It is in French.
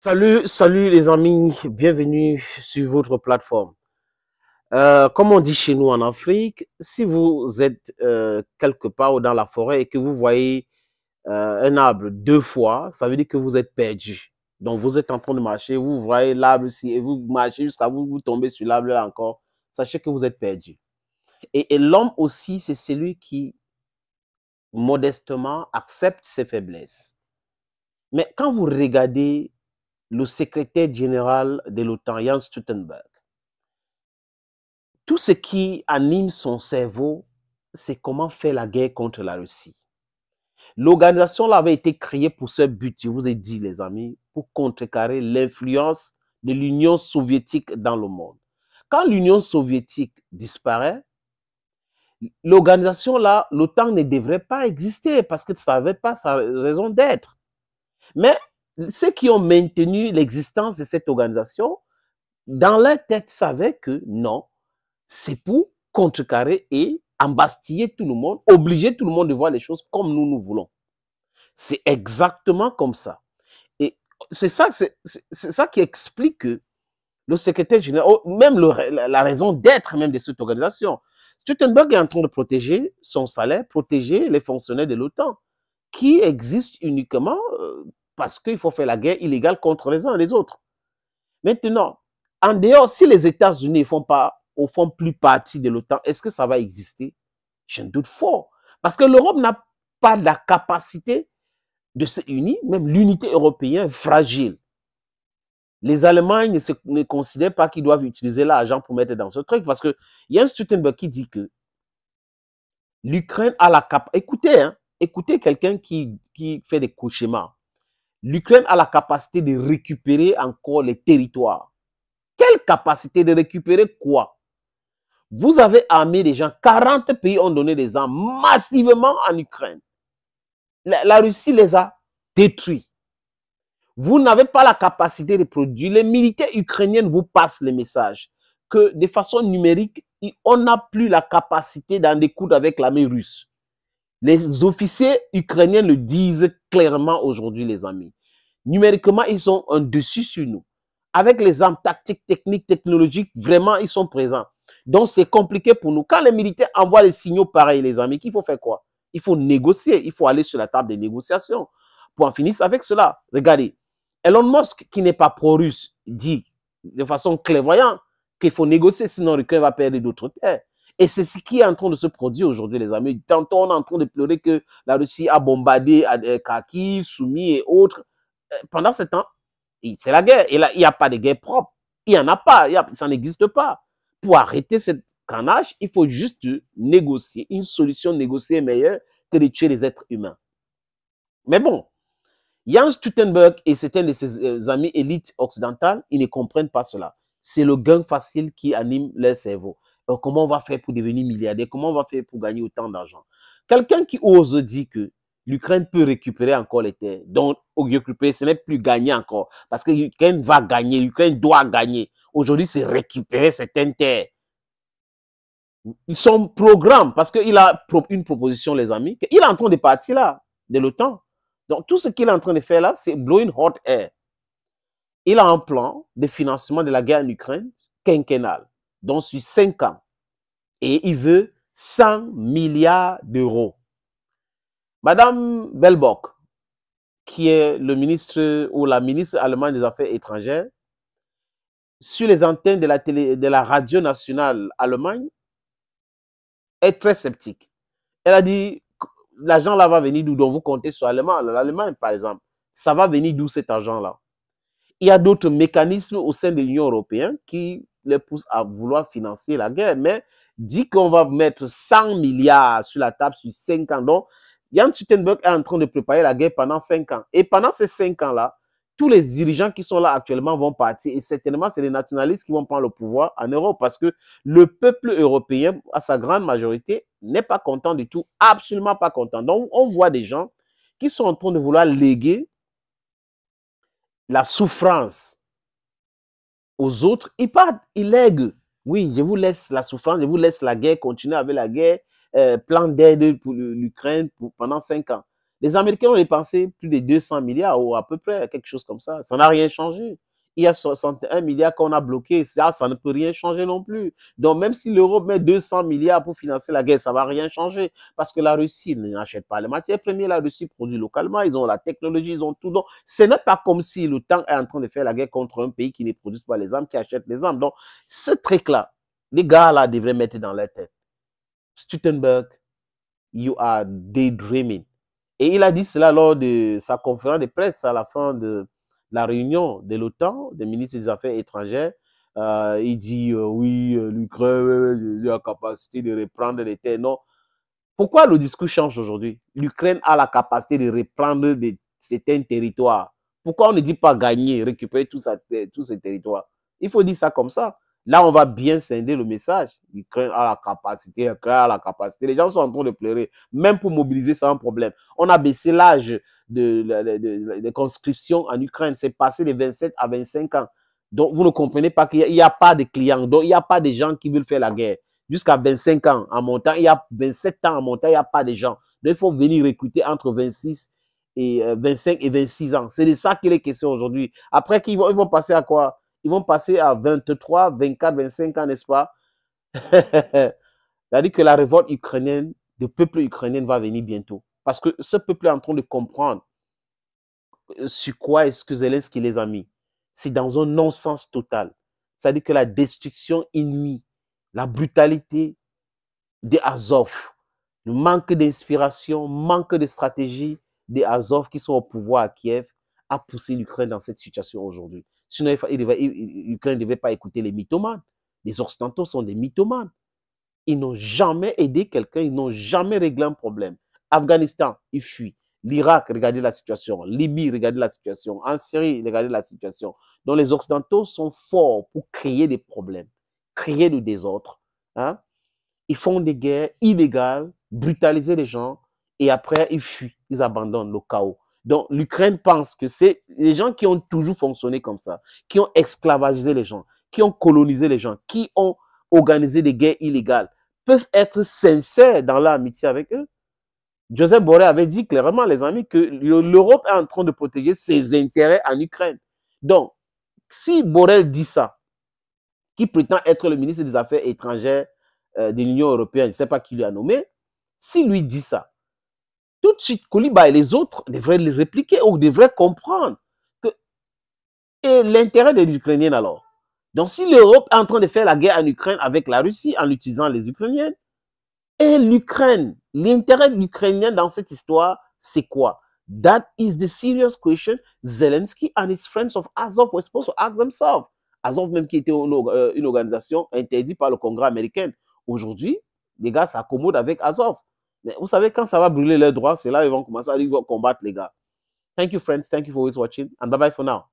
Salut les amis, bienvenue sur votre plateforme. Comme on dit chez nous en Afrique, si vous êtes quelque part dans la forêt et que vous voyez un arbre deux fois, ça veut dire que vous êtes perdu. Donc vous êtes en train de marcher, vous voyez l'arbre ici et vous marchez jusqu'à vous tomber sur l'arbre là encore, sachez que vous êtes perdu. Et l'homme aussi, c'est celui qui modestement accepte ses faiblesses. Mais quand vous regardez le secrétaire général de l'OTAN, Jens Stoltenberg, tout ce qui anime son cerveau, c'est comment faire la guerre contre la Russie. L'organisation avait été créée pour ce but, je vous ai dit les amis, pour contrecarrer l'influence de l'Union soviétique dans le monde. Quand l'Union soviétique disparaît, l'organisation là, l'OTAN ne devrait pas exister parce que ça n'avait pas sa raison d'être. Mais ceux qui ont maintenu l'existence de cette organisation, dans leur tête, savaient que non, c'est pour contrecarrer et embastiller tout le monde, obliger tout le monde de voir les choses comme nous voulons. C'est exactement comme ça. Et c'est ça qui explique que le secrétaire général, même la raison d'être même de cette organisation, Stoltenberg est en train de protéger son salaire, protéger les fonctionnaires de l'OTAN, qui existent uniquement parce qu'il faut faire la guerre illégale contre les uns et les autres. Maintenant, en dehors, si les États-Unis ne font plus partie de l'OTAN, est-ce que ça va exister? J'ai un doute fort. Parce que l'Europe n'a pas la capacité de se unir, même l'unité européenne fragile. Les Allemands ne considèrent pas qu'ils doivent utiliser l'argent pour mettre dans ce truc, parce qu'il y a un Stoltenberg qui dit que l'Ukraine a la capacité. Écoutez, écoutez quelqu'un qui fait des cauchemars. L'Ukraine a la capacité de récupérer encore les territoires. Quelle capacité de récupérer quoi? Vous avez armé des gens, 40 pays ont donné des armes massivement en Ukraine. La Russie les a détruits. Vous n'avez pas la capacité de produire. Les militaires ukrainiens vous passent les messages que de façon numérique, on n'a plus la capacité d'en découdre avec l'armée russe. Les officiers ukrainiens le disent clairement aujourd'hui, les amis. Numériquement, ils sont un dessus sur nous. Avec les armes tactiques, techniques, technologiques, vraiment, ils sont présents. Donc, c'est compliqué pour nous. Quand les militaires envoient les signaux pareils, les amis, qu'il faut faire quoi? Il faut négocier. Il faut aller sur la table des négociations pour en finir avec cela. Regardez, Elon Musk, qui n'est pas pro-russe, dit de façon clairvoyante qu'il faut négocier, sinon l'Ukraine va perdre d'autres terres. Et c'est ce qui est en train de se produire aujourd'hui, les amis. Tantôt, on est en train de pleurer que la Russie a bombardé Kharkiv, Soumy et autres. Pendant ce temps, c'est la guerre. Et là, il n'y a pas de guerre propre. Il n'y en a pas. Ça n'existe pas. Pour arrêter cette carnage, il faut juste négocier. Une solution négociée est meilleure que de tuer les êtres humains. Mais bon, Jens Stoltenberg et certains de ses amis élites occidentales, ils ne comprennent pas cela. C'est le gain facile qui anime leur cerveau. Alors, comment on va faire pour devenir milliardaire? Comment on va faire pour gagner autant d'argent? Quelqu'un qui ose dire que l'Ukraine peut récupérer encore les terres. Donc, récupérer, ce n'est plus gagner encore. Parce que l'Ukraine va gagner, l'Ukraine doit gagner. Aujourd'hui, c'est récupérer certaines terres. Son programme, parce qu'il a une proposition, les amis, il est en train de partir là, de l'OTAN. Donc, tout ce qu'il est en train de faire là, c'est blowing hot air. Il a un plan de financement de la guerre en Ukraine quinquennal, donc sur 5 ans. Et il veut 100 milliards d'euros. Madame Baerbock, qui est le ministre ou la ministre allemande des Affaires étrangères, sur les antennes de la radio nationale allemande, est très sceptique. Elle a dit, l'argent là va venir d'où? Donc vous comptez sur l'Allemagne, par exemple. Ça va venir d'où cet argent-là? Il y a d'autres mécanismes au sein de l'Union européenne qui les poussent à vouloir financer la guerre, mais dit qu'on va mettre 100 milliards sur la table sur 5 ans. Donc, Jens Stoltenberg est en train de préparer la guerre pendant 5 ans. Et pendant ces 5 ans-là, tous les dirigeants qui sont là actuellement vont partir. Et certainement, c'est les nationalistes qui vont prendre le pouvoir en Europe parce que le peuple européen, à sa grande majorité, n'est pas content du tout, absolument pas content. Donc, on voit des gens qui sont en train de vouloir léguer la souffrance aux autres. Ils lèguent. Oui, je vous laisse la souffrance, je vous laisse la guerre, continuer avec la guerre, plan d'aide pour l'Ukraine pendant 5 ans. Les Américains ont dépensé plus de 200 milliards ou à peu près, quelque chose comme ça. Ça n'a rien changé. Il y a 61 milliards qu'on a bloqués. Ça ne peut rien changer non plus. Donc, même si l'Europe met 200 milliards pour financer la guerre, ça ne va rien changer. Parce que la Russie n'achète pas les matières premières. La Russie produit localement. Ils ont la technologie, ils ont tout. Donc, ce n'est pas comme si l'OTAN est en train de faire la guerre contre un pays qui ne produit pas les armes, qui achète les armes. Donc, ce truc-là, les gars-là devraient mettre dans leur tête. Stuttenberg, you are daydreaming. Et il a dit cela lors de sa conférence de presse à la fin de la réunion de l'OTAN, des ministres des Affaires étrangères. Il dit oui, l'Ukraine a la capacité de reprendre les terres. Non. Pourquoi le discours change aujourd'hui? L'Ukraine a la capacité de reprendre certains territoires. Pourquoi on ne dit pas gagner, récupérer tous ces territoires? Il faut dire ça comme ça. Là, on va bien scinder le message. L'Ukraine a la capacité, l'Ukraine a la capacité. Les gens sont en train de pleurer, même pour mobiliser sans problème. On a baissé l'âge de conscription en Ukraine. C'est passé de 27 à 25 ans. Donc, vous ne comprenez pas qu'il n'y a pas de clients. Donc, il n'y a pas de gens qui veulent faire la guerre. Jusqu'à 25 ans en montant, il y a 27 ans en montant, il n'y a pas de gens. Donc, il faut venir recruter entre 26 et 25 et 26 ans. C'est de ça qu'il est question aujourd'hui. Après, ils vont passer à quoi? Ils vont passer à 23, 24, 25 ans, n'est-ce pas? C'est-à-dire que la révolte ukrainienne, le peuple ukrainien va venir bientôt. Parce que ce peuple est en train de comprendre sur quoi est-ce que Zelensky les a mis. C'est dans un non-sens total. C'est-à-dire que la destruction inouïe, la brutalité des Azov, le manque d'inspiration, manque de stratégie des Azov qui sont au pouvoir à Kiev a poussé l'Ukraine dans cette situation aujourd'hui. Sinon, l'Ukraine ne devait pas écouter les mythomanes. Les Occidentaux sont des mythomanes. Ils n'ont jamais aidé quelqu'un, ils n'ont jamais réglé un problème. Afghanistan, ils fuient. L'Irak, regardez la situation. Libye, regardez la situation. En Syrie, regardez la situation. Donc, les Occidentaux sont forts pour créer des problèmes, créer du désordre. Hein? Ils font des guerres illégales, brutaliser les gens, et après, ils fuient, ils abandonnent le chaos. Donc, l'Ukraine pense que c'est les gens qui ont toujours fonctionné comme ça, qui ont esclavagisé les gens, qui ont colonisé les gens, qui ont organisé des guerres illégales, peuvent être sincères dans leur amitié avec eux. Joseph Borrell avait dit clairement, les amis, que l'Europe est en train de protéger ses intérêts en Ukraine. Donc, si Borrell dit ça, qui prétend être le ministre des Affaires étrangères de l'Union européenne, je ne sais pas qui lui a nommé, s'il lui dit ça, tout de suite, Kouliba et les autres devraient le répliquer ou devraient comprendre que et l'intérêt des Ukrainiens alors. Donc, si l'Europe est en train de faire la guerre en Ukraine avec la Russie en utilisant les Ukrainiens, et l'Ukraine, l'intérêt de l'Ukrainien dans cette histoire, c'est quoi? That is the serious question Zelensky and his friends of Azov were supposed to ask themselves. Azov même qui était une organisation interdite par le Congrès américain. Aujourd'hui, les gars s'accommodent avec Azov. Mais vous savez, quand ça va brûler leurs droits, c'est là qu'ils vont commencer à combattre les gars. Thank you, friends. Thank you for always watching. And bye-bye for now.